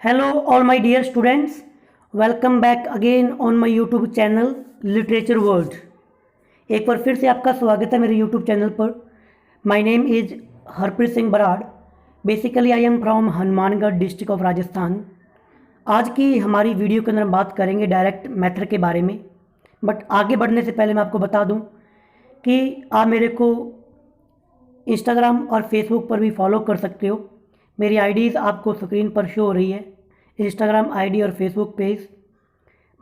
Hello, all my dear students. Welcome back again on my YouTube channel Literature World. एक बार फिर से आपका स्वागत है मेरे YouTube चैनल पर. My name is Harpreet Singh Brar. Basically I am from Hanumangarh district of Rajasthan. आज की हमारी वीडियो के अंदर हम बात करेंगे डायरेक्ट मेथड के बारे में. बट आगे बढ़ने से पहले मैं आपको बता दूं कि आप मेरे को इंस्टाग्राम और फेसबुक पर भी फॉलो कर सकते हो. मेरी आईडीज़ आपको स्क्रीन पर शो हो रही है. इंस्टाग्राम आईडी और फेसबुक पेज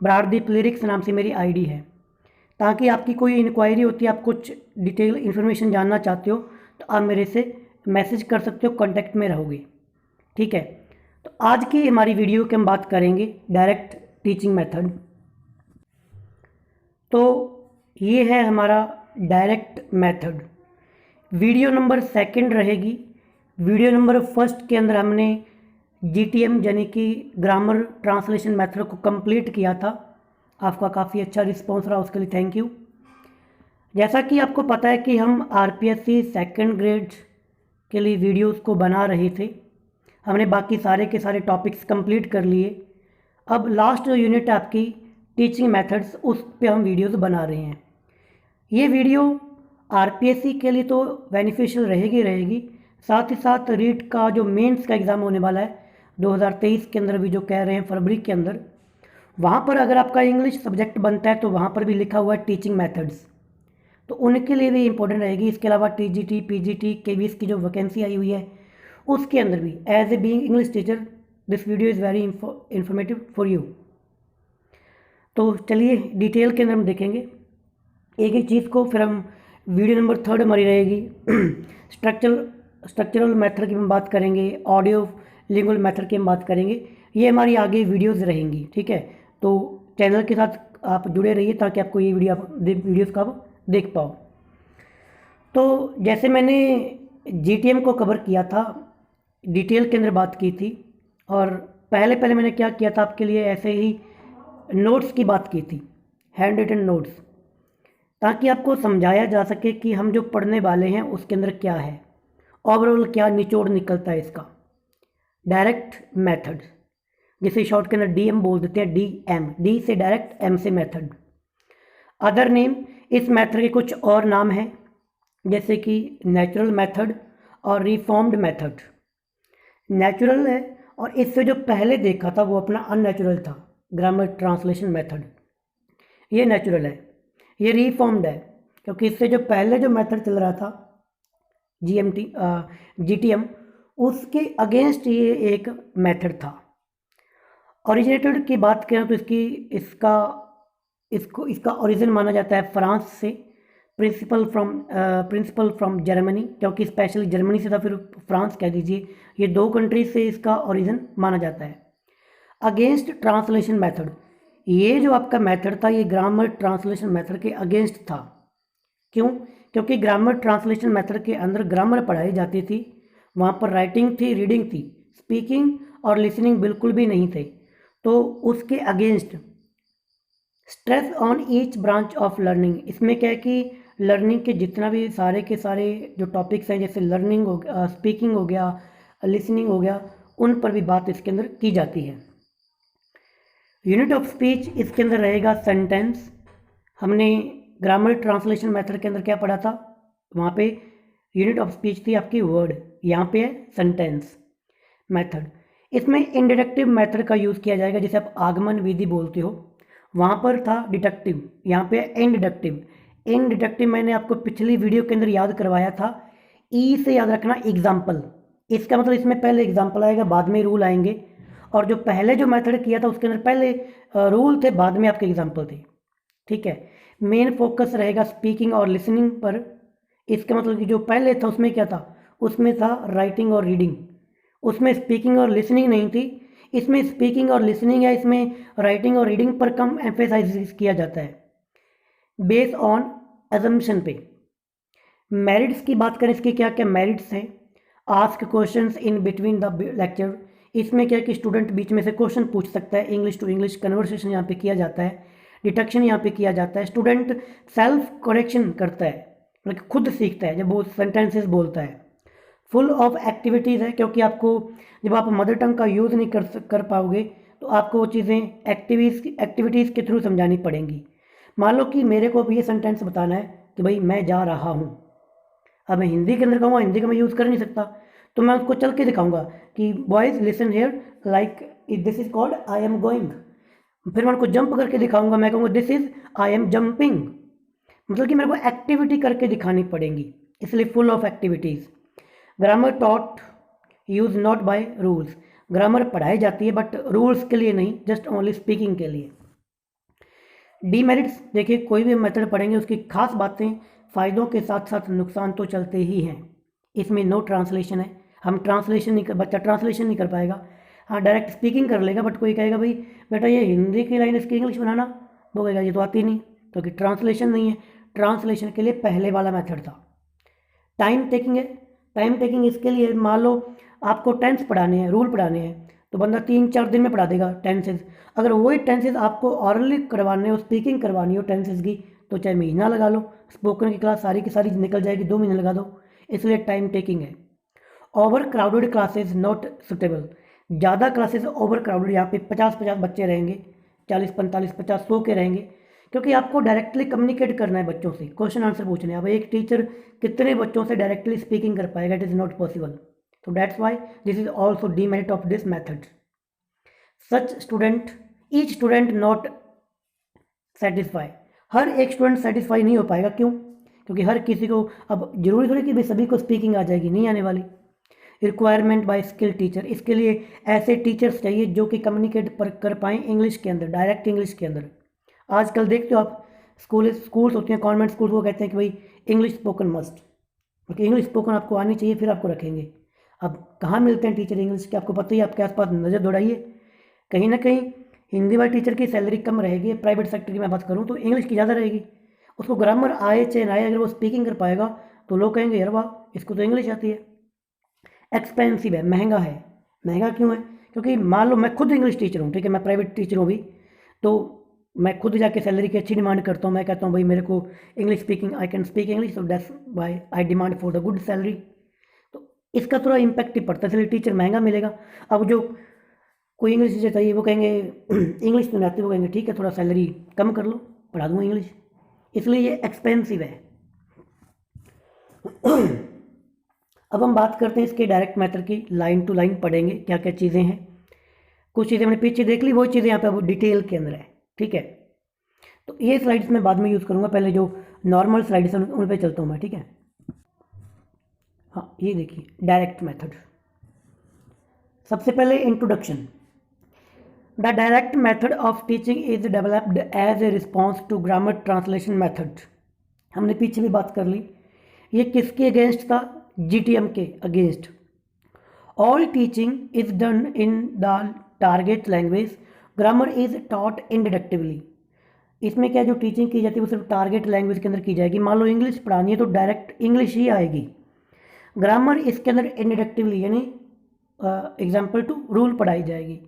ब्राड़दीप लिरिक्स नाम से मेरी आईडी है. ताकि आपकी कोई इंक्वायरी होती है, आप कुछ डिटेल इन्फॉर्मेशन जानना चाहते हो तो आप मेरे से मैसेज कर सकते हो, कांटेक्ट में रहोगे. ठीक है, तो आज की हमारी वीडियो की हम बात करेंगे डायरेक्ट टीचिंग मेथड. तो ये है हमारा direct method. Video number second रहेगी. वीडियो नंबर फर्स्ट के अंदर हमने GTM यानी कि ग्रामर ट्रांसलेशन मेथड को कंप्लीट किया था. आपका काफ़ी अच्छा रिस्पॉन्स रहा, उसके लिए थैंक यू. जैसा कि आपको पता है कि हम RPSC सेकंड ग्रेड के लिए वीडियोस को बना रहे थे. हमने बाकी सारे के सारे टॉपिक्स कंप्लीट कर लिए. अब लास्ट जो यूनिट है आपकी टीचिंग मेथड्स, उस पे हम वीडियोस बना रहे हैं. ये वीडियो RPSC के लिए तो बेनिफिशियल रहेगी. साथ ही साथ रीट का जो मेंस का एग्ज़ाम होने वाला है 2023 के अंदर भी, जो कह रहे हैं फरवरी के अंदर, वहाँ पर अगर आपका इंग्लिश सब्जेक्ट बनता है तो वहाँ पर भी लिखा हुआ है टीचिंग मेथड्स, तो उनके लिए भी इंपॉर्टेंट रहेगी. इसके अलावा TGT PGT KVS की जो वैकेंसी आई हुई है उसके अंदर भी as a being English teacher this video is very informative for you. तो चलिए डिटेल के अंदर हम देखेंगे एक एक चीज़ को. फिर हम वीडियो नंबर थर्ड हमारी रहेगी स्ट्रक्चरल मेथड की हम बात करेंगे, ऑडियो लिंगुअल मेथड की हम बात करेंगे. ये हमारी आगे वीडियोस रहेंगी. ठीक है, तो चैनल के साथ आप जुड़े रहिए ताकि आपको ये वीडियोस का आप देख पाओ. तो जैसे मैंने GTM को कवर किया था, डिटेल के अंदर बात की थी, और पहले मैंने क्या किया था आपके लिए, ऐसे ही नोट्स की बात की थी, हैंड रिटन नोट्स, ताकि आपको समझाया जा सके कि हम जो पढ़ने वाले हैं उसके अंदर क्या है, ओवरऑल क्या निचोड़ निकलता है इसका. डायरेक्ट मेथड, जिसे शॉर्ट के अंदर DM बोल देते हैं. D से डायरेक्ट, M से मेथड. अदर नेम, इस मेथड के कुछ और नाम हैं, जैसे कि नेचुरल मेथड और रिफॉर्म्ड मेथड. नेचुरल है, और इससे जो पहले देखा था वो अपना अननेचुरल था, ग्रामर ट्रांसलेशन मेथड. ये नेचुरल है. ये रिफॉर्म्ड है क्योंकि इससे जो पहले जो मेथड चल रहा था GTM, उसके अगेंस्ट ये एक मेथड था. ओरिजिनेटेड की बात करें तो इसका ओरिजिन माना जाता है फ्रांस से, प्रिंसिपल फ्रॉम जर्मनी, क्योंकि स्पेशली जर्मनी से था, फिर फ्रांस कह दीजिए. ये दो कंट्री से इसका ओरिजिन माना जाता है. अगेंस्ट ट्रांसलेशन मेथड, ये जो आपका मेथड था ये ग्रामर ट्रांसलेशन मेथड के अगेंस्ट था. क्यों? क्योंकि ग्रामर ट्रांसलेशन मेथड के अंदर ग्रामर पढ़ाई जाती थी, वहाँ पर राइटिंग थी, रीडिंग थी, स्पीकिंग और लिसनिंग बिल्कुल भी नहीं थे. तो उसके against stress on each branch of learning, इसमें क्या है कि लर्निंग के जितना भी सारे के सारे जो टॉपिक्स हैं, जैसे लर्निंग हो गया, स्पीकिंग हो गया, लिसनिंग हो गया, उन पर भी बात इसके अंदर की जाती है. यूनिट ऑफ स्पीच इसके अंदर रहेगा सेंटेंस. हमने ग्रामर ट्रांसलेशन मेथड के अंदर क्या पढ़ा था, वहाँ पे यूनिट ऑफ स्पीच थी आपकी वर्ड, यहाँ पे है सेंटेंस मेथड. इसमें इंडिडक्टिव मेथड का यूज़ किया जाएगा, जिसे आप आगमन विधि बोलते हो. वहाँ पर था डिडक्टिव, यहाँ पे इंडिडक्टिव. इंडिडक्टिव मैंने आपको पिछली वीडियो के अंदर याद करवाया था. ई से याद रखना एग्जाम्पल. इसका मतलब इसमें पहले एग्जाम्पल आएगा, बाद में रूल आएंगे. और जो पहले जो मेथड किया था उसके अंदर पहले रूल थे, बाद में आपके एग्जाम्पल थे. ठीक है, मेन फोकस रहेगा स्पीकिंग और लिसनिंग पर. इसका मतलब कि जो पहले था उसमें क्या था, उसमें था राइटिंग और रीडिंग, उसमें स्पीकिंग और लिसनिंग नहीं थी. इसमें स्पीकिंग और लिसनिंग है, इसमें राइटिंग और रीडिंग पर कम एम्फेसाइज किया जाता है बेस ऑन अजम्पशन पे. मेरिट्स की बात करें, इसके क्या क्या मेरिट्स हैं. Ask questions in between the lecture, इसमें क्या है कि स्टूडेंट बीच में से क्वेश्चन पूछ सकता है. इंग्लिश टू इंग्लिश कन्वर्सेशन यहाँ पे किया जाता है. डिटेक्शन यहाँ पे किया जाता है. स्टूडेंट सेल्फ करेक्शन करता है, मतलब खुद सीखता है जब वो सेंटेंसेस बोलता है. फुल ऑफ एक्टिविटीज़ है, क्योंकि आपको जब आप मदर टंग का यूज़ नहीं कर पाओगे तो आपको वो चीज़ें एक्टिविटीज़ के थ्रू समझानी पड़ेंगी। मान लो कि मेरे को अब ये सेंटेंस बताना है कि भाई मैं जा रहा हूँ। अब मैं हिंदी के अंदर कहूँगा, हिंदी का मैं यूज़ कर नहीं सकता, तो मैं उसको चल के दिखाऊंगा कि boys listen here, like this is called I am going. फिर मैं उनको जंप करके दिखाऊंगा, मैं कहूँगा this is I am jumping. मतलब कि मेरे को एक्टिविटी करके दिखानी पड़ेंगी, इसलिए full of activities. Grammar taught use not by rules. Grammar पढ़ाई जाती है बट रूल्स के लिए नहीं, जस्ट ओनली स्पीकिंग के लिए। डीमेरिट्स, देखिए कोई भी मेथड पढ़ेंगे उसकी खास बातें, फ़ायदों के साथ साथ नुकसान तो चलते ही हैं। इसमें नो ट्रांसलेशन है, हम ट्रांसलेशन नहीं कर, बच्चा ट्रांसलेशन नहीं कर पाएगा। हाँ डायरेक्ट स्पीकिंग कर लेगा, बट कोई कहेगा भाई बेटा ये हिंदी की लाइन इसकी इंग्लिश बनाना, वो कहेगा ये तो आती नहीं, क्योंकि ट्रांसलेशन नहीं है। ट्रांसलेशन के लिए पहले वाला मेथड था। टाइम टेकिंग है, टाइम टेकिंग इसके लिए मान लो आपको टेंस पढ़ाने हैं, रूल पढ़ाने हैं, तो बंदा 3-4 दिन में पढ़ा देगा टेंसेज। अगर वही टेंसेज आपको ऑरली करवाने हो, स्पीकिंग करवानी हो टेंसेज की, तो चाहे महीना लगा लो, स्पोकन की क्लास सारी की सारी निकल जाएगी, 2 महीने लगा दो, इसलिए टाइम टेकिंग है। Over crowded classes not suitable. ज़्यादा क्लासेज ओवर क्राउडेड, यहाँ पे 50-50 बच्चे रहेंगे, 40-45-50 100 के रहेंगे, क्योंकि आपको डायरेक्टली कम्युनिकेट करना है बच्चों से, क्वेश्चन आंसर पूछने हैं। अब एक टीचर कितने बच्चों से डायरेक्टली स्पीकिंग कर पाएगा, इट इज़ नॉट पॉसिबल। तो that's why this is also demerit of this method. Such student, each student not satisfy. हर एक स्टूडेंट सेटिस्फाई नहीं हो पाएगा, क्यों? क्योंकि हर किसी को, अब जरूरी थोड़ी कि भाई सभी को स्पीकिंग आ जाएगी, नहीं आने वाली। रिक्वायरमेंट बाय स्किल टीचर, इसके लिए ऐसे टीचर्स चाहिए जो कि कम्युनिकेट कर पाएँ इंग्लिश के अंदर, डायरेक्ट इंग्लिश के अंदर। आजकल देखते हो आप, स्कूल्स होते हैं, कॉन्वेंट स्कूल, वो कहते हैं कि भाई इंग्लिश स्पोकन मस्ट, क्योंकि इंग्लिश स्पोकन आपको आनी चाहिए, फिर आपको रखेंगे। अब कहाँ मिलते हैं टीचर इंग्लिश के, आपको पता ही, आपके आसपास नज़र दौड़ाइए, कहीं ना कहीं हिंदी वाले टीचर की सैलरी कम रहेगी। प्राइवेट सेक्टर की मैं बात करूँ तो इंग्लिश की ज़्यादा रहेगी। उसको ग्रामर आए चाहे ना आए, अगर वो स्पीकिंग कर पाएगा तो लोग कहेंगे यार वाह इसको तो इंग्लिश आती है। एक्सपेंसिव है, महंगा है। महंगा क्यों है? क्योंकि मान लो मैं खुद इंग्लिश टीचर हूँ, ठीक है, मैं प्राइवेट टीचर हूँ भी, तो मैं खुद जाके सैलरी की अच्छी डिमांड करता हूँ। मैं कहता हूँ भाई मेरे को English speaking, I can speak English, so that's why I demand for the good salary. तो इसका थोड़ा इम्पैक्ट ही पड़ता है, इसलिए टीचर महंगा मिलेगा। अब जो कोई इंग्लिश टीचर चाहिए वो कहेंगे इंग्लिश तो नहीं आती, वो कहेंगे ठीक है थोड़ा सैलरी कम कर लो, पढ़ा दूँगा इंग्लिश, इसलिए ये एक्सपेंसिव है। अब हम बात करते हैं इसके डायरेक्ट मेथड की, लाइन टू लाइन पढ़ेंगे क्या क्या चीज़ें हैं। कुछ चीज़ें हमने पीछे देख ली, वो चीज़ें यहाँ पे वो डिटेल के अंदर है, ठीक है। तो ये स्लाइड्स मैं बाद में यूज़ करूँगा, पहले जो नॉर्मल स्लाइड्स हैं उन पे चलता हूँ मैं, ठीक है। हाँ ये देखिए डायरेक्ट मेथड। सबसे पहले introduction. The direct method of teaching is developed as a response to grammar translation method. हमने पीछे भी बात कर ली। ये किसके अगेंस्ट था? GTM के against. All teaching is done in the target language, grammar is taught inductively. इसमें क्या जो टीचिंग की जाती है वो सिर्फ टारगेट लैंग्वेज के अंदर की जाएगी। मान लो इंग्लिश पढ़ानी है तो डायरेक्ट इंग्लिश ही आएगी। ग्रामर इसके अंदर इंडिडक्टिवली यानी एग्जाम्पल टू रूल पढ़ाई जाएगी।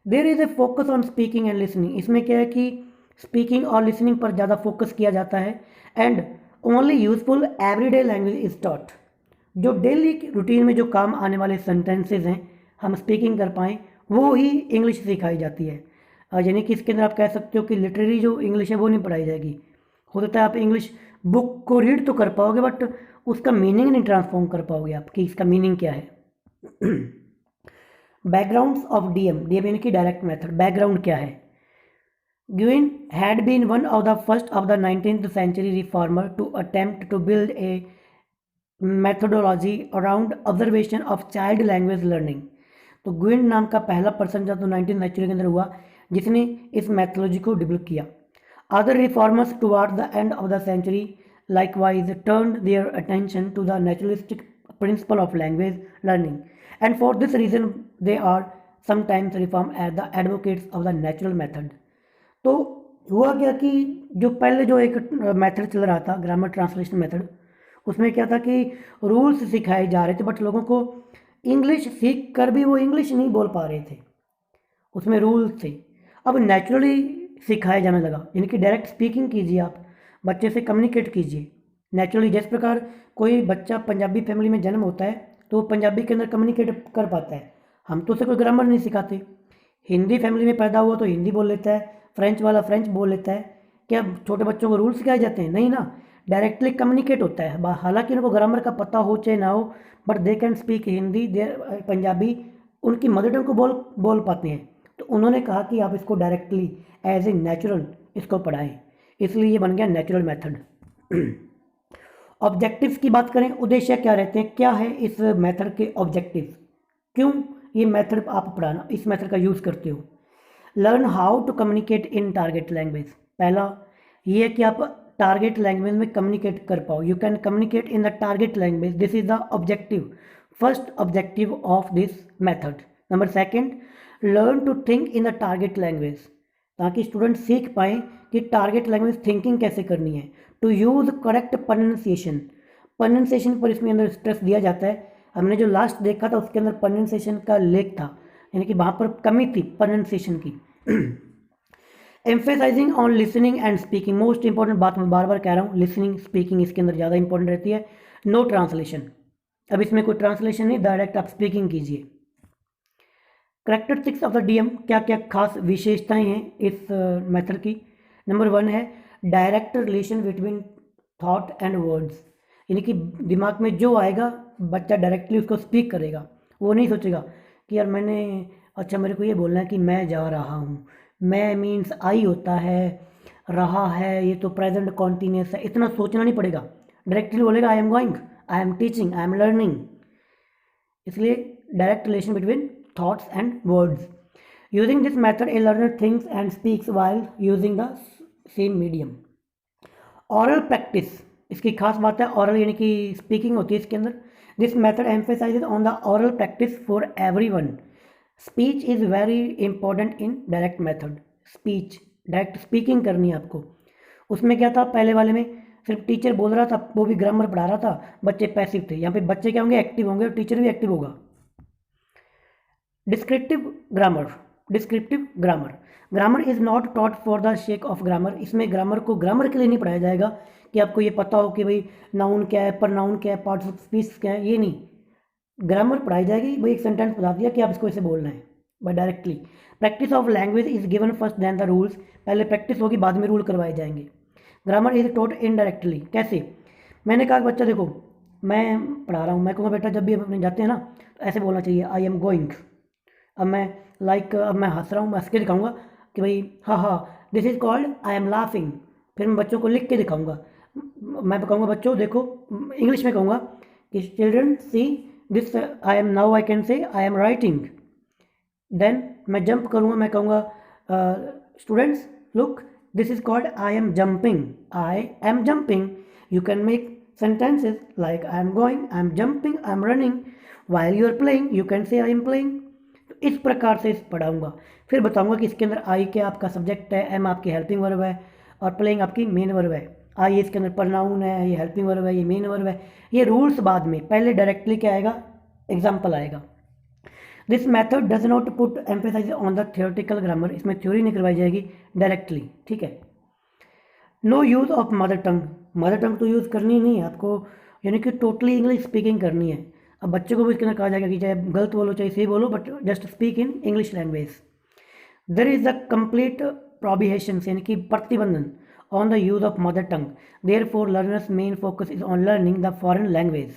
There is a focus on speaking and listening. इसमें क्या है कि स्पीकिंग और लिसनिंग पर ज़्यादा फोकस किया जाता है। And only useful everyday language is taught. जो डेली रूटीन में जो काम आने वाले सेंटेंसेज हैं हम स्पीकिंग कर पाएँ वो ही इंग्लिश सिखाई जाती है। यानी कि इसके अंदर आप कह सकते हो कि लिटरेरी जो इंग्लिश है वो नहीं पढ़ाई जाएगी। हो सकता है आप इंग्लिश बुक को रीड तो कर पाओगे बट उसका मीनिंग नहीं ट्रांसफॉर्म कर पाओगे आप कि इसका मीनिंग क्या है। बैकग्राउंड्स ऑफ डीएम यानी कि डायरेक्ट मेथड। बैकग्राउंड क्या है? Gouin had been one of the first of the 19th century reformer to attempt to build a methodology around observation of child language learning. तो Gouin नाम का पहला person जो 19th century के अंदर हुआ जिसने इस मैथोलॉजी को डेवलप किया। Other reformers toward the end of the century likewise turned their attention to the naturalistic principle of language learning, and for this reason they are sometimes reformed as the advocates of the natural method। तो हुआ क्या कि जो पहले जो एक method चल रहा था ग्रामर ट्रांसलेशन मेथड, उसमें क्या था कि रूल्स सिखाए जा रहे थे बट लोगों को इंग्लिश सीख कर भी वो इंग्लिश नहीं बोल पा रहे थे, उसमें रूल्स थे। अब नेचुरली सिखाया जाने लगा, यानी कि डायरेक्ट स्पीकिंग कीजिए, आप बच्चे से कम्युनिकेट कीजिए नेचुरली। जिस प्रकार कोई बच्चा पंजाबी फैमिली में जन्म होता है तो वो पंजाबी के अंदर कम्युनिकेट कर पाता है। हम तो उसे कोई ग्रामर नहीं सिखाते। हिंदी फैमिली में पैदा हुआ तो हिंदी बोल लेता है, फ्रेंच वाला फ्रेंच बोल लेता है। क्या छोटे बच्चों को रूल सिखाए जाते हैं? नहीं ना, डायरेक्टली कम्युनिकेट होता है। हालांकि उनको ग्रामर का पता हो चाहे ना हो, but they can speak Hindi, they Punjabi उनकी मदर टंग को बोल पाते हैं। तो उन्होंने कहा कि आप इसको डायरेक्टली एज ए नेचुरल इसको पढ़ाएं, इसलिए ये बन गया नेचुरल मेथड। ऑब्जेक्टिव्स की बात करें, उद्देश्य क्या रहते हैं, क्या है इस मेथड के ऑब्जेक्टिव, क्यों ये मेथड आप पढ़ाना इस मेथड का यूज़ करते हो। Learn how to communicate in target language. पहला ये है कि आप टारगेट लैंग्वेज में कम्युनिकेट कर पाओ। You can communicate in the target language, this is the objective, first objective of this method. Number second, learn to think in the target language, ताकि student सीख पाए कि टारगेट लैंग्वेज थिंकिंग कैसे करनी है। To use correct pronunciation, pronunciation पर इसमें अंदर स्ट्रेस दिया जाता है। हमने जो लास्ट देखा था उसके अंदर प्रोनाउंसिएशन का लेख था, यानी कि वहाँ पर कमी थी प्रोनाउंसिएशन की। Emphasizing on listening and speaking, most important बात मैं बार बार कह रहा हूँ, लिसनिंग स्पीकिंग इसके अंदर ज़्यादा इंपॉर्टेंट रहती है। नो ट्रांसलेशन, अब इसमें कोई ट्रांसलेशन नहीं, डायरेक्ट आप स्पीकिंग कीजिए। कैरेक्टरिस्टिक्स ऑफ द डीएम, क्या क्या खास विशेषताएं हैं इस मेथड की। नंबर 1 है direct relation between thought and words, यानी कि दिमाग में जो आएगा बच्चा डायरेक्टली उसको स्पीक करेगा। वो नहीं सोचेगा कि यार मैंने, अच्छा मेरे को ये बोलना है कि मैं जा रहा हूँ, मैं मीन्स आई होता है, रहा है ये तो प्रेजेंट कॉन्टीन्यूस है, इतना सोचना नहीं पड़ेगा, डायरेक्टली बोलेगा I am going, I am teaching, I am learning. इसलिए direct relation between thoughts and words. Using this method a learner thinks and speaks while using the same medium. Aural practice, इसकी खास बात है ऑरल यानी कि speaking होती है इसके अंदर। This method emphasizes on the oral practice for everyone. Speech is very important in direct method. Speech, direct speaking करनी है आपको। उसमें क्या था, पहले वाले में सिर्फ टीचर बोल रहा था, वो भी ग्रामर पढ़ा रहा था, बच्चे पैसिव थे। यहाँ पे बच्चे क्या होंगे, एक्टिव होंगे, और टीचर भी एक्टिव होगा। Descriptive grammar, descriptive grammar, grammar is not taught for the shake of grammar. इसमें ग्रामर को ग्रामर के लिए नहीं पढ़ाया जाएगा कि आपको ये पता हो कि भाई नाउन क्या है, प्रनाउन क्या है, पार्ट्स ऑफ स्पीच क्या है, ये नहीं। ग्रामर पढ़ाई जाएगी, भाई एक सेंटेंस बता दिया कि आप इसको ऐसे बोलना है, but directly. Practice of language is given first then the rules, पहले प्रैक्टिस होगी बाद में रूल करवाए जाएंगे। ग्रामर इज टॉट इनडायरेक्टली, कैसे? मैंने कहा बच्चा देखो मैं पढ़ा रहा हूँ, मैं कहूँगा बेटा जब भी अपने जाते हैं ना तो ऐसे बोलना चाहिए आई एम गोइंग। अब मैं अब मैं हंस रहा हूँ, मैं हंस के दिखाऊंगा कि भाई हाँ हाँ, this is called I am laughing. फिर मैं बच्चों को लिख के दिखाऊंगा, मैं कहूँगा बच्चों देखो, इंग्लिश में कहूँगा कि children see this, I am now I can say I am writing. Then मैं जंप करूँगा, मैं कहूँगा students look this is called I am jumping, I am jumping. You can make sentences like I am going, I am jumping, I am running. While you are playing, you can say I am playing. तो इस प्रकार से पढ़ाऊंगा। फिर बताऊंगा कि इसके अंदर आई क्या आपका सब्जेक्ट है, एम आपकी हेल्पिंग वर्ब है, और प्लेइंग आपकी मेन वर्ब है। आई इसके अंदर प्रनाउन है, ये हेल्पिंग वर्ब है, ये मेन वर्ब है। ये रूल्स बाद में, पहले डायरेक्टली क्या आएगा, एग्जाम्पल आएगा। This method does not put emphasize on the theoretical grammar, इसमें थ्योरी नहीं करवाई जाएगी, डायरेक्टली, ठीक है। No use of mother tongue, mother tongue तो यूज़ करनी नहीं है आपको, यानी कि टोटली इंग्लिश स्पीकिंग करनी है। अब बच्चों को भी इसके अंदर कहा जाएगा कि चाहे गलत बोलो चाहे सही बोलो, but just speak in English language. There is the complete prohibition, यानी कि प्रतिबंधन on the use of mother tongue, therefore learners main focus is on learning the foreign language.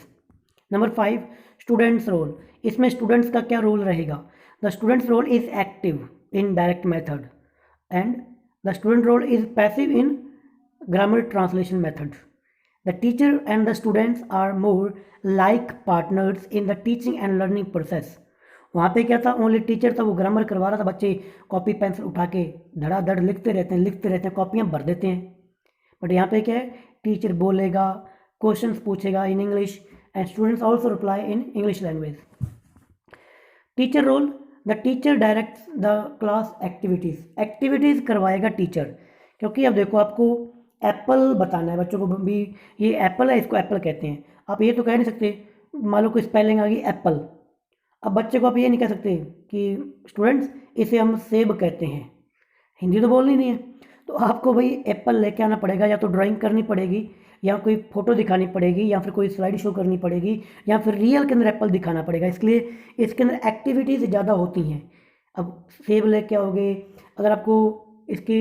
Number 5, students role, इसमें students का क्या role रहेगा। The students role is active in direct method and the student role is passive in grammar translation method. The teacher and the students are more like partners in the teaching and learning process. वहाँ पे क्या था, only teacher था, वो grammar करवा रहा था, बच्चे कॉपी पेंसिल उठा के धड़ाधड़ लिखते रहते हैं, कॉपियाँ भर देते हैं। बट यहाँ पे क्या है, टीचर बोलेगा, क्वेश्चंस पूछेगा in English and students also reply in English language. Teacher role, the teacher directs the class activities, activities करवाएगा टीचर। क्योंकि अब देखो आपको एप्पल बताना है बच्चों को भी, ये एप्पल है, इसको एप्पल कहते हैं। आप ये तो कह नहीं सकते, मान लो कोई स्पेलिंग आ गई एप्पल, अब बच्चे को आप ये नहीं कह सकते कि स्टूडेंट्स इसे हम सेब कहते हैं, हिंदी तो बोलनी नहीं है। तो आपको भाई एप्पल लेके आना पड़ेगा, या तो ड्राइंग करनी पड़ेगी, या कोई फ़ोटो दिखानी पड़ेगी या फिर कोई स्लाइड शो करनी पड़ेगी या फिर रियल के अंदर एप्पल दिखाना पड़ेगा, इसलिए इसके अंदर एक्टिविटीज़ ज़्यादा होती हैं। अब सेब लेक क्या होगे, अगर आपको इसकी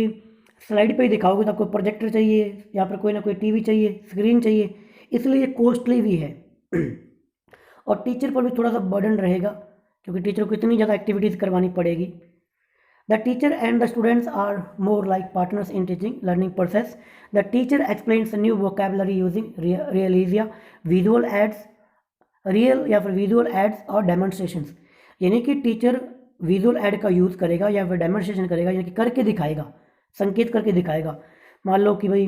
स्लाइड पे ही दिखाओगे तो आपको प्रोजेक्टर चाहिए या फिर कोई ना कोई टीवी चाहिए, स्क्रीन चाहिए, इसलिए ये कॉस्टली भी है। और टीचर पर भी थोड़ा सा बर्डन रहेगा क्योंकि टीचर को इतनी ज़्यादा एक्टिविटीज़ करवानी पड़ेगी। The teacher and the students are more like partners in teaching learning process. The teacher explains a new vocabulary using realisia, visual ads, real या फिर visual ads और demonstrations। यानी कि टीचर विजुअल एड का use करेगा या फिर demonstration करेगा, यानी कि करके दिखाएगा, संकेत करके दिखाएगा। मान लो कि भाई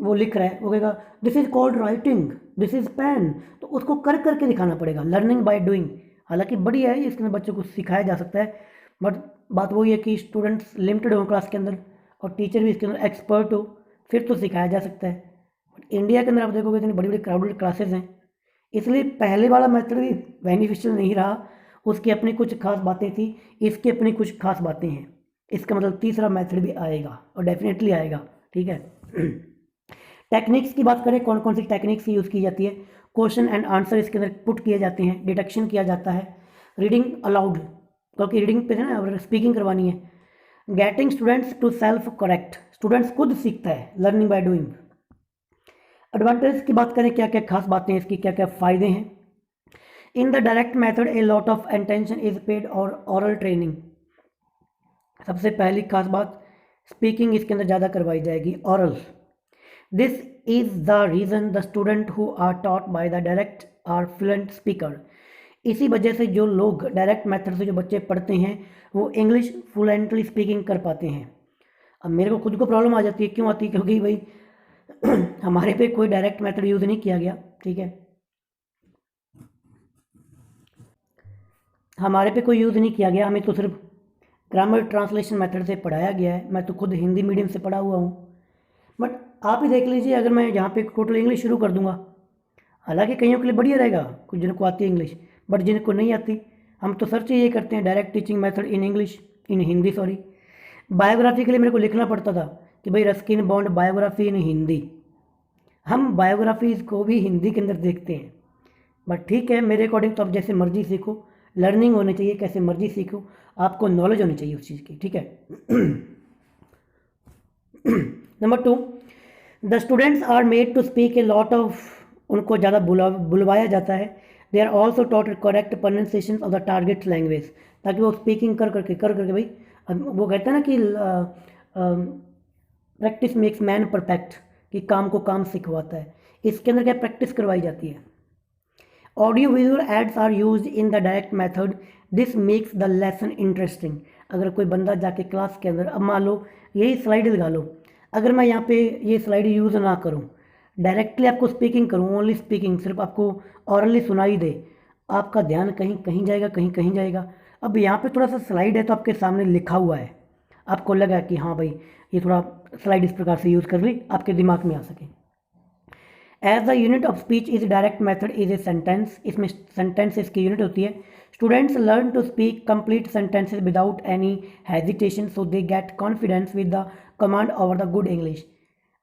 वो लिख रहा है, वो कहेगा this is called writing, this is pen, तो उसको कर करके दिखाना पड़ेगा, लर्निंग बाय डूइंग। हालांकि बढ़िया है, इसके अंदर बच्चों को सिखाया जा सकता है, बट बात वही है कि स्टूडेंट्स लिमिटेड हो क्लास के अंदर और टीचर भी इसके अंदर एक्सपर्ट हो, फिर तो सिखाया जा सकता है। बट इंडिया के अंदर आप देखोगे इतनी बड़ी बड़ी क्राउडेड क्लासेज हैं, इसलिए पहले वाला मेथड भी बेनिफिशियल नहीं रहा, उसकी अपनी कुछ खास बातें थी, इसकी अपनी कुछ खास बातें हैं। इसका मतलब तीसरा मेथड भी आएगा और डेफिनेटली आएगा, ठीक है। टेक्निक्स की बात करें, कौन कौन सी टेक्निक्स यूज़ की जाती है, क्वेश्चन एंड आंसर इसके अंदर पुट किए जाते हैं, डिटेक्शन किया जाता है, रीडिंग अलाउड क्योंकि रीडिंग पे है ना और स्पीकिंग करवानी है, getting students to self correct, students खुद सीखता है, लर्निंग बाय डूइंग। एडवांटेज की बात करें, क्या क्या खास बातें हैं इसकी, क्या क्या फ़ायदे हैं। इन the direct method A lot of attention is paid और ऑरल ट्रेनिंग, सबसे पहली खास बात स्पीकिंग इसके अंदर ज़्यादा करवाई जाएगी, oral. This is the reason the student who are taught by the direct are fluent speaker, इसी वजह से जो लोग डायरेक्ट मेथड से जो बच्चे पढ़ते हैं वो इंग्लिश फ्लुएंटली स्पीकिंग कर पाते हैं। अब मेरे को खुद को प्रॉब्लम आ जाती है, क्यों आती है, क्योंकि भाई हमारे पे कोई डायरेक्ट मेथड यूज़ नहीं किया गया, ठीक है, हमारे पे कोई यूज़ नहीं किया गया, हमें तो सिर्फ ग्रामर ट्रांसलेशन मेथड से पढ़ाया गया है। मैं तो खुद हिंदी मीडियम से पढ़ा हुआ हूँ, बट आप ही देख लीजिए, अगर मैं यहाँ पे टोटल इंग्लिश शुरू कर दूंगा, हालांकि कईयों के लिए बढ़िया रहेगा, कुछ जिनको आती है इंग्लिश, बट जिनको नहीं आती, हम तो सर्च ही ये करते हैं direct teaching method in English, in Hindi sorry. Biography के लिए मेरे को लिखना पड़ता था कि भाई रस्किन बॉन्ड बायोग्राफी इन हिंदी, हम बायोग्राफीज़ को भी हिंदी के अंदर देखते हैं, बट ठीक है, मेरे अकॉर्डिंग तो आप जैसे मर्जी सीखो, लर्निंग होनी चाहिए, कैसे मर्जी सीखो, आपको नॉलेज होनी चाहिए उस चीज़ की, ठीक है। Number 2, the students are made to speak a lot of, उनको ज़्यादा बुलवाया जाता है। They are also taught correct pronunciation of the target language, ताकि वो स्पीकिंग कर करके भाई, वो कहते हैं ना कि प्रैक्टिस मेक्स मैन परफेक्ट, कि काम को काम सिखवाता है, इसके अंदर क्या प्रैक्टिस करवाई जाती है। Audio visual aids are use in the direct method, this makes the lesson interesting. अगर कोई बंदा जाके क्लास के अंदर, अब मान लो यही स्लाइड लगा लो, अगर मैं यहाँ पे ये स्लाइड यूज़ ना करूँ, डायरेक्टली आपको स्पीकिंग करूँ, ओनली स्पीकिंग, सिर्फ आपको ऑरली सुनाई दे, आपका ध्यान कहीं कहीं जाएगा, कहीं कहीं जाएगा। अब यहाँ पे थोड़ा सा स्लाइड है तो आपके सामने लिखा हुआ है, आपको लगा कि हाँ भाई ये थोड़ा स्लाइड इस प्रकार से यूज़ कर ली, आपके दिमाग में आ सके। As the unit of speech is direct method is a sentence, इसमें सेंटेंस इसकी यूनिट होती है। Students learn to speak complete sentences without any hesitation, so they get confidence with the command over the good English.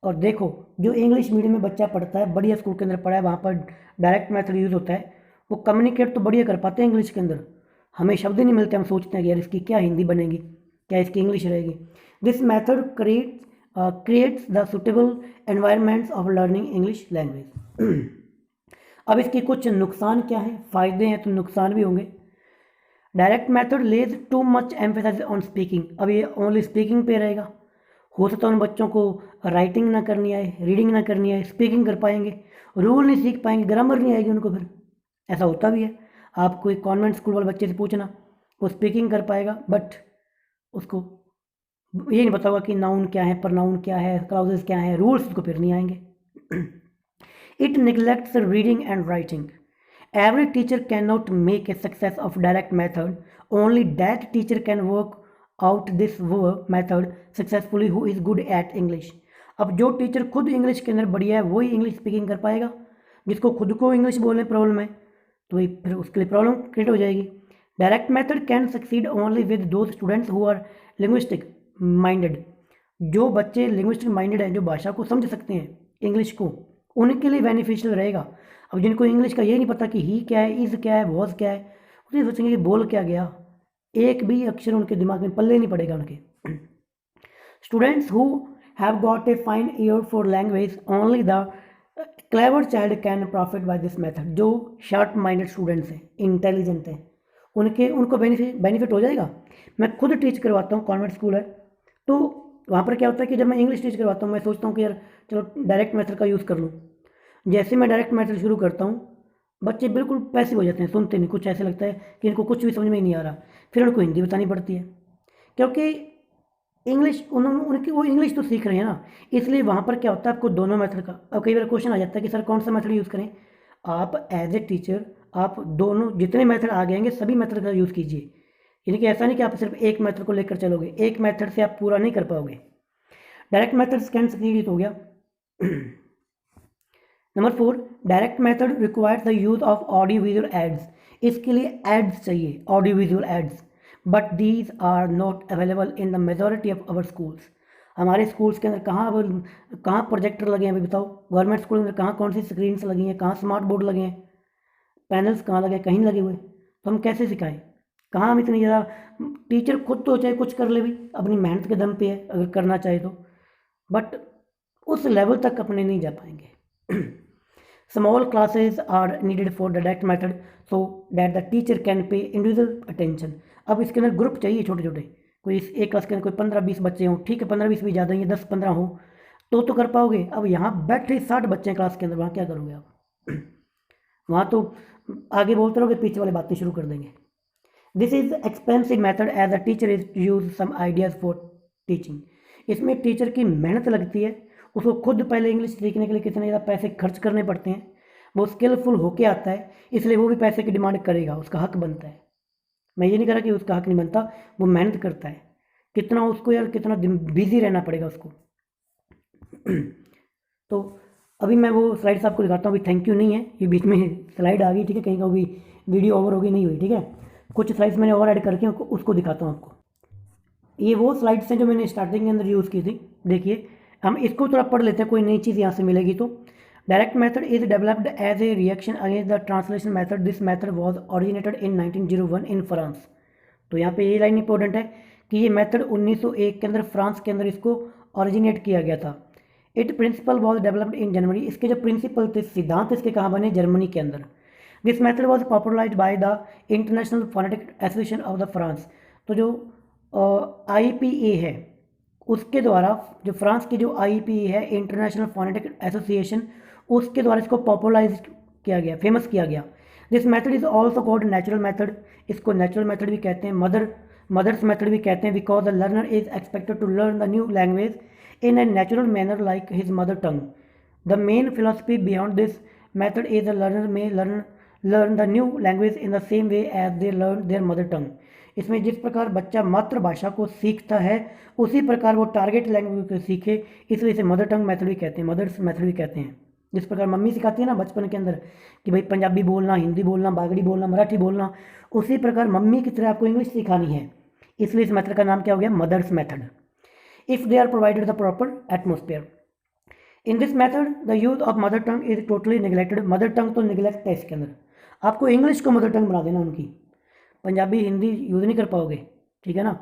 और देखो, जो English medium में बच्चा पढ़ता है, बढ़िया स्कूल के अंदर पढ़ा है, वहाँ पर डायरेक्ट मेथड यूज़ होता है, वो कम्युनिकेट तो बढ़िया कर पाते हैं इंग्लिश के अंदर, हमें शब्द नहीं मिलते, हम सोचते हैं कि यार इसकी क्या हिंदी बनेगी, क्या इसकी इंग्लिश रहेगी। This method creates the suitable environments of learning English language. अब इसके कुछ नुकसान क्या है, फ़ायदे हैं तो नुकसान भी होंगे। Direct method lays too much emphasize on speaking, अब ये ओनली स्पीकिंग पे रहेगा, हो सकता है उन बच्चों को राइटिंग ना करनी आए, रीडिंग ना करनी आए, स्पीकिंग कर पाएंगे, रूल नहीं सीख पाएंगे, ग्रामर नहीं आएगी उनको, फिर ऐसा होता भी है। आप कोई कॉन्वेंट स्कूल वाले बच्चे से पूछना, वो स्पीकिंग कर पाएगा बट उसको ये नहीं पता होगा कि नाउन क्या है, प्रनाउन क्या है, क्लाउजेस क्या है, रूल्स उसको फिर नहीं आएंगे। It neglects reading and writing, every teacher cannot make a success of direct method, only that teacher can work out this method successfully who is good at English। अब जो टीचर खुद English के अंदर बढ़िया है वही इंग्लिश स्पीकिंग कर पाएगा, जिसको खुद को इंग्लिश बोलने प्रॉब्लम है तो वही फिर उसके लिए प्रॉब्लम क्रिएट हो जाएगी। Direct method can succeed only with those students who are linguistic minded, जो बच्चे लिंग्विस्टिक माइंडेड हैं, जो भाषा को समझ सकते हैं, इंग्लिश को, उनके लिए बेनिफिशियल रहेगा। अब जिनको इंग्लिश का ये नहीं पता कि ही क्या है, इज़ क्या है, वॉज क्या है, उसे सोचेंगे कि बोल क्या गया, एक भी अक्षर उनके दिमाग में पल्ले नहीं पड़ेगा उनके। Students who have got a fine year for language only the clever child can profit by this method. जो शार्प माइंडेड स्टूडेंट्स हैं, इंटेलिजेंट हैं, उनको बेनिफिट हो जाएगा। मैं खुद टीच करवाता हूँ, कॉन्वेंट स्कूल है, तो वहाँ पर क्या होता है कि जब मैं इंग्लिश टीच करवाता हूँ, मैं सोचता हूँ कि यार चलो डायरेक्ट मेथड का यूज़ कर लूँ। जैसे मैं डायरेक्ट मेथड शुरू करता हूँ, बच्चे बिल्कुल पैसिव हो जाते हैं, सुनते नहीं, कुछ ऐसे लगता है कि इनको कुछ भी समझ में ही नहीं आ रहा। फिर उनको हिंदी बतानी पड़ती है, क्योंकि इंग्लिश उनकी वो इंग्लिश तो सीख रहे हैं ना, इसलिए वहाँ पर क्या होता है, आपको दोनों मेथड का। अब कई बार क्वेश्चन आ जाता है कि सर कौन सा मेथड यूज़ करें। आप एज ए टीचर आप दोनों जितने मेथड आ गएंगे सभी मेथड का यूज़ कीजिए। यानी कि ऐसा नहीं कि आप सिर्फ एक मेथड को लेकर चलोगे, एक मेथड से आप पूरा नहीं कर पाओगे। डायरेक्ट मेथड कैन सक्सीड हो गया। Number 4, direct method requires the use of audio visual aids. इसके लिए एड्स चाहिए, audio visual aids, but these are not available in the majority of our schools. हमारे स्कूल्स के अंदर कहाँ प्रोजेक्टर लगे हैं अभी बताओ? गवर्नमेंट स्कूल के अंदर कहाँ कौन सी स्क्रीन्स लगी हैं, कहाँ स्मार्ट बोर्ड लगे हैं, पैनल्स कहाँ लगे, कहीं नहीं लगे हुए। तो हम कैसे सिखाएं? कहाँ हम इतनी ज़्यादा, टीचर खुद तो चाहे कुछ कर ले भी, अपनी मेहनत के दम पे है अगर करना चाहे तो, बट उस लेवल तक अपने नहीं जा पाएंगे। Small classes are needed for the direct method so that the teacher can pay individual attention। अब इसके अंदर ग्रुप चाहिए छोटे छोटे, कोई एक क्लास के अंदर कोई 15-20 बच्चे हों, ठीक है 15-20 भी ज़्यादा ही है, 10-15 हो तो कर पाओगे। अब यहाँ बैठे 60 बच्चे हैं क्लास के अंदर, वहाँ क्या करोगे आप? वहाँ तो आगे बोलते रहोगे, पीछे वाले बातें शुरू कर देंगे। This is expensive method as a teacher is use some ideas for teaching. इसमें टीचर की मेहनत लगती है, उसको खुद पहले इंग्लिश सीखने के लिए कितने ज़्यादा पैसे खर्च करने पड़ते हैं, वो स्किलफुल होके आता है, इसलिए वो भी पैसे की डिमांड करेगा, उसका हक बनता है। मैं ये नहीं कह रहा कि उसका हक नहीं बनता, वो मेहनत करता है, कितना उसको यार कितना बिजी रहना पड़ेगा उसको। तो अभी मैं वो स्लाइड्स आपको दिखाता हूँ। अभी थैंक यू नहीं है, ये बीच में स्लाइड आ गई, ठीक है, कहीं का भी वीडियो ओवर हो गई, नहीं हुई, ठीक है। कुछ स्लाइड्स मैंने और ऐड करके उसको दिखाता हूँ आपको। ये वो स्लाइड्स हैं जो मैंने स्टार्टिंग के अंदर यूज़ की थी। देखिए हम इसको थोड़ा पढ़ लेते हैं, कोई नई चीज़ यहाँ से मिलेगी तो। Direct method is developed as a reaction against the translation method. This method was originated in 1901 in France. तो यहाँ पे ये लाइन इंपॉर्टेंट है कि ये मेथड 1901 के अंदर फ्रांस के अंदर इसको ओरिजिनेट किया गया था। It principle was developed in Germany. इसके जो प्रिंसिपल थे, सिद्धांत इसके कहाँ बने? जर्मनी के अंदर। This method was popularize by the international phonetic association of the France. तो जो IPA है उसके द्वारा, जो फ्रांस की जो IPA है, इंटरनेशनल फोनेटिक एसोसिएशन, उसके द्वारा इसको पॉपुलराइज किया गया, फेमस किया गया। This method is also called natural method. इसको नेचुरल मेथड भी कहते हैं, मदर्स मेथड भी कहते हैं, because the learner is expected to learn the new language in a natural manner like his mother tongue. The main philosophy beyond this method is the learner may learn the new language in the same way as they learn their mother tongue. इसमें जिस प्रकार बच्चा मातृभाषा को सीखता है उसी प्रकार वो टारगेट लैंग्वेज को सीखे, इसलिए इसे मदर टंग मेथड भी कहते हैं, मदर्स मेथड भी कहते हैं। जिस प्रकार मम्मी सिखाती है ना बचपन के अंदर कि भाई पंजाबी बोलना, हिंदी बोलना, बागड़ी बोलना, मराठी बोलना, उसी प्रकार मम्मी की तरह आपको इंग्लिश सिखानी है, इसलिए इस मेथड का नाम क्या हो गया? Mother's method. if they are provided the proper atmosphere. In this method, the use of mother tongue is totally neglected. Mother tongue तो निगलेक्ट है इसके अंदर, आपको इंग्लिश को मदर टंग बना देना उनकी, पंजाबी हिंदी यूज़ नहीं कर पाओगे, ठीक है ना।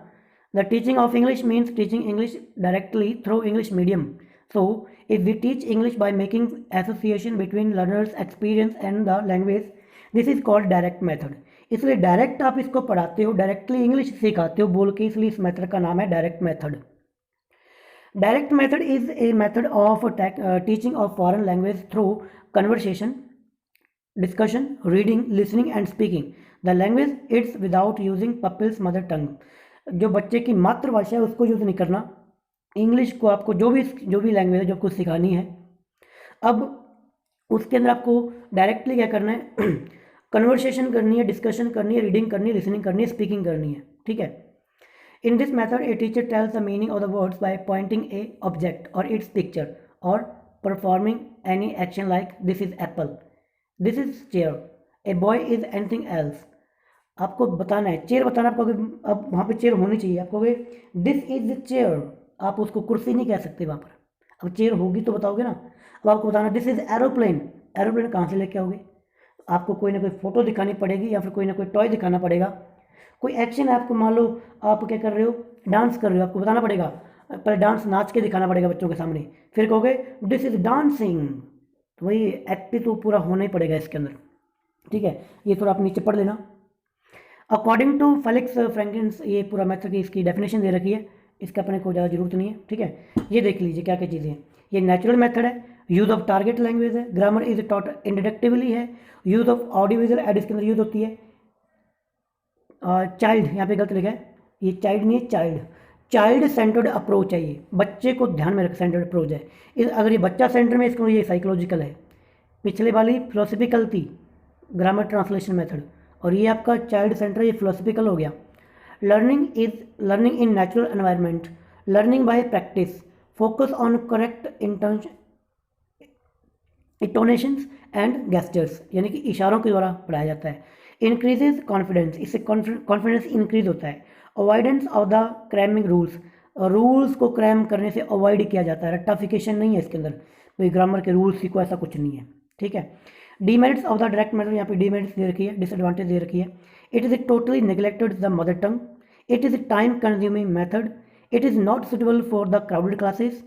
The teaching of English means teaching English directly through English medium. So if we teach English by making association between learners experience and the language, this is called direct method. इसलिए direct आप इसको पढ़ाते हो, directly English सिखाते हो बोल के, इसलिए इस मेथड का नाम है direct method. Direct method is a method of teaching of foreign language through conversation, discussion, reading, listening and speaking the language it's without using pupil's mother tongue। जो बच्चे की मातृभाषा है उसको यूज़ नहीं करना, इंग्लिश को आपको जो भी लैंग्वेज है जो आपको सिखानी है, अब उसके अंदर आपको डायरेक्टली क्या करना है? कन्वर्सेशन करनी है, डिस्कशन करनी है, रीडिंग करनी है, लिसनिंग करनी है, स्पीकिंग करनी है, ठीक है। In this method, a teacher tells the meaning of the words by pointing a object or its picture or performing any action like this is apple, this is chair, a boy is anything else। आपको बताना है, chair बताना, आप कहोगे अब वहाँ पे chair होनी चाहिए, आप कहोगे दिस इज द चेयर, आप उसको कुर्सी नहीं कह सकते वहाँ पर, अब चेयर होगी तो बताओगे ना। अब आपको बताना दिस इज़ एरोप्लेन, एरोप्लेन कहाँ से लेके आओगे? आपको कोई ना कोई फ़ोटो दिखानी पड़ेगी या फिर कोई ना कोई टॉय दिखाना पड़ेगा। कोई एक्शन है, आपको मान लो आप क्या कर रहे हो, डांस कर रहे हो, आपको बताना पड़ेगा, पहले डांस नाच के दिखाना पड़ेगा बच्चों के सामने, फिर कहोगे दिस इज़ डांसिंग। तो वही एक्ट तो पूरा होना ही पड़ेगा इसके अंदर, ठीक है। ये थोड़ा आप नीचे पढ़ लेना। अकॉर्डिंग टू फेलिक्स फ्रैंकलिन, ये पूरा मेथड की इसकी डेफिनेशन दे रखी है, इसका अपने को ज़्यादा जरूरत नहीं है, ठीक है। ये देख लीजिए क्या क्या चीज़ें हैं। ये नेचुरल मेथड है, यूज ऑफ टारगेट लैंग्वेज है, ग्रामर इज टॉट इंडिडक्टिवली है, use of audio visual add इसके अंदर यूज होती है। चाइल्ड यहाँ पे गलत लिखा है, ये चाइल्ड नहीं है, चाइल्ड, चाइल्ड सेंटर्ड अप्रोच है, ये बच्चे को ध्यान में रख सेंटर्ड अप्रोच है। अगर ये बच्चा सेंटर में, इसको ये साइकोलॉजिकल है। पिछले वाली फिलोसफिकल थी, ग्रामर ट्रांसलेशन मेथड, और ये आपका चाइल्ड सेंटर, ये फिलोसफिकल हो गया। Learning is learning in natural environment, learning by practice, focus on correct intonations and gestures, यानी कि इशारों के द्वारा पढ़ाया जाता है। इंक्रीजेज कॉन्फिडेंस, इससे कॉन्फिडेंस इंक्रीज होता है। Avoidance of the cramming rules, rules को क्रैम करने से अवॉइड किया जाता है, रट्टाफिकेशन नहीं है इसके अंदर, कोई ग्रामर के रूल्स सीखो ऐसा कुछ नहीं है, ठीक है। Demerits of the direct method, यहाँ पे डीमेरिट्स दे रखी है, डिसएडवांटेज दे रखी है। It is totally neglected the mother tongue, it is time consuming method, it is not suitable for the crowded classes,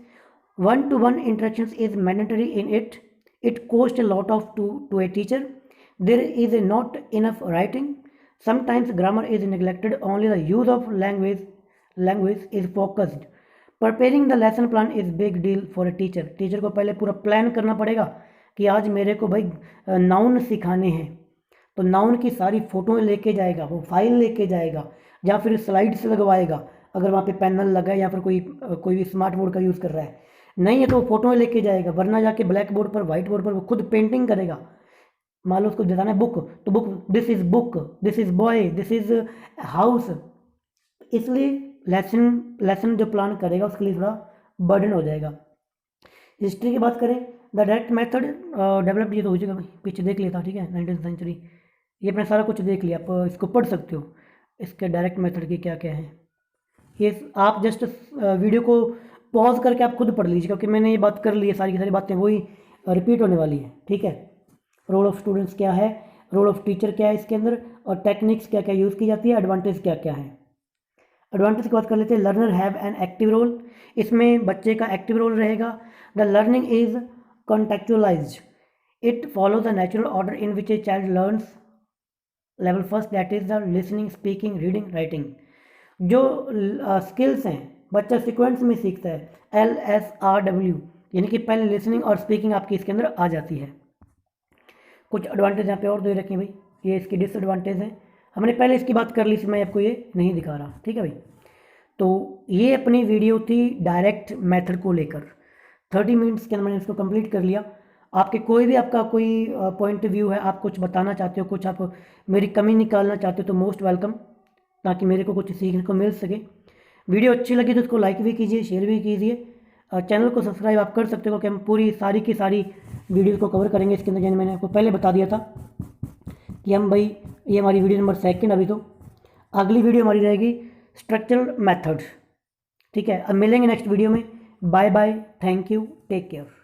one-to-one interactions is mandatory in it, it costs a lot of to a teacher, there is not enough writing, sometimes grammar is neglected, only the use of language is focused, preparing the lesson plan is big deal for a teacher, teacher को पहले पूरा plan करना पड़ेगा कि आज मेरे को भाई नाउन सिखाने हैं, तो नाउन की सारी फोटोएं लेके जाएगा, वो फाइल लेके जाएगा, या फिर स्लाइड्स लगवाएगा अगर वहाँ पे पैनल लगा है, या फिर कोई भी स्मार्ट बोर्ड का यूज़ कर रहा है, नहीं है तो फोटोएं लेके जाएगा, वरना जाके ब्लैक बोर्ड पर, व्हाइट बोर्ड पर वो खुद पेंटिंग करेगा। मान लो उसको बताना है बुक, तो book, this is boy, this is house. इसलिए लेसन जो प्लान करेगा उसके लिए थोड़ा बर्डन हो जाएगा। हिस्ट्री की बात करें, द डायरेक्ट मेथड डेवलप्ड, ये तो हो जाएगा भाई, पीछे देख लिया था, ठीक है, 19th सेंचुरी, ये अपने सारा कुछ देख लिया, आप इसको पढ़ सकते हो, इसके डायरेक्ट मेथड के क्या क्या है। ये आप जस्ट वीडियो को पॉज करके आप खुद पढ़ लीजिए, क्योंकि मैंने ये बात कर ली है, सारी की सारी बातें वही रिपीट होने वाली है, ठीक है। रोल ऑफ स्टूडेंट्स क्या है, रोल ऑफ टीचर क्या है इसके अंदर, और टेक्निक्स क्या क्या यूज़ की जाती है, एडवांटेज क्या क्या है। एडवांटेज की बात कर लेते हैं, learner have an active role, इसमें बच्चे का एक्टिव रोल रहेगा। The learning is contextualized, it follow the natural order in which a child learns level first, that is the listening, speaking, reading, writing. जो स्किल्स हैं बच्चा sequence में सीखता है, LSRW, यानी कि पहले लिसनिंग और स्पीकिंग आपकी इसके अंदर आ जाती है। कुछ एडवांटेज यहाँ पे और दे रखे हैं भाई, ये इसकी डिसएडवांटेज है, हमने पहले इसकी बात कर ली थी, मैं आपको ये नहीं दिखा रहा, ठीक है भाई। तो ये अपनी वीडियो थी डायरेक्ट मेथड को लेकर, 30 मिनट्स के अंदर मैंने इसको कंप्लीट कर लिया। आपके कोई भी आपका कोई पॉइंट ऑफ व्यू है, आप कुछ बताना चाहते हो, कुछ आप मेरी कमी निकालना चाहते हो, तो मोस्ट वेलकम, ताकि मेरे को कुछ सीखने को मिल सके। वीडियो अच्छी लगी तो उसको लाइक भी कीजिए, शेयर भी कीजिए, चैनल को सब्सक्राइब आप कर सकते हो, क्योंकि हम पूरी सारी की सारी वीडियोज़ को कवर करेंगे इसके अंदर। जैसे मैंने आपको पहले बता दिया था कि हम भाई, ये हमारी वीडियो नंबर 2 अभी, तो अगली वीडियो हमारी रहेगी स्ट्रक्चरल मेथड, ठीक है। अब मिलेंगे नेक्स्ट वीडियो में, bye bye, thank you, take care.